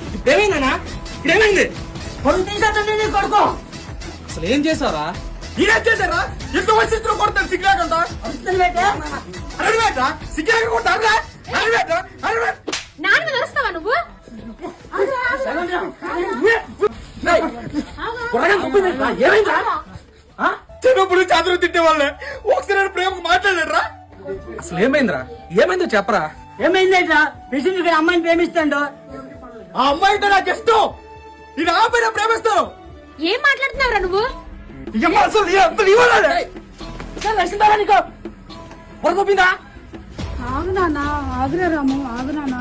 ఇప్పుడేమైందన్నా ఇప్పుడేమైంది కొడుకో అసలు ఏం చేశారా మీరేం చేశారా ఎంత వయసు కొడతారు సిగ్గులేకుండా సిగ్గులేక కొట్టారా నాన్న నడుస్తావా నువ్వు చిన్నప్పుడు చదువు తిట్టే వాళ్ళే ఒకసారి ప్రేమకు మాట్లాడారా అసలు ఏమైందిరా ఏమైందో చెప్పరా ఏమైందేట్రా మిషన్ ఇక్కడ అమ్మాయిని ప్రేమిస్తాడు ఆ అమ్మాయి నాకు ఇష్టం నేను ఆ పైన ప్రేమిస్తాను ఏం మాట్లాడుతున్నావురా నువ్వు నీకు పొరగొప్పిందా ఆగు నాన్న ఆగురా రాము ఆగు నాన్న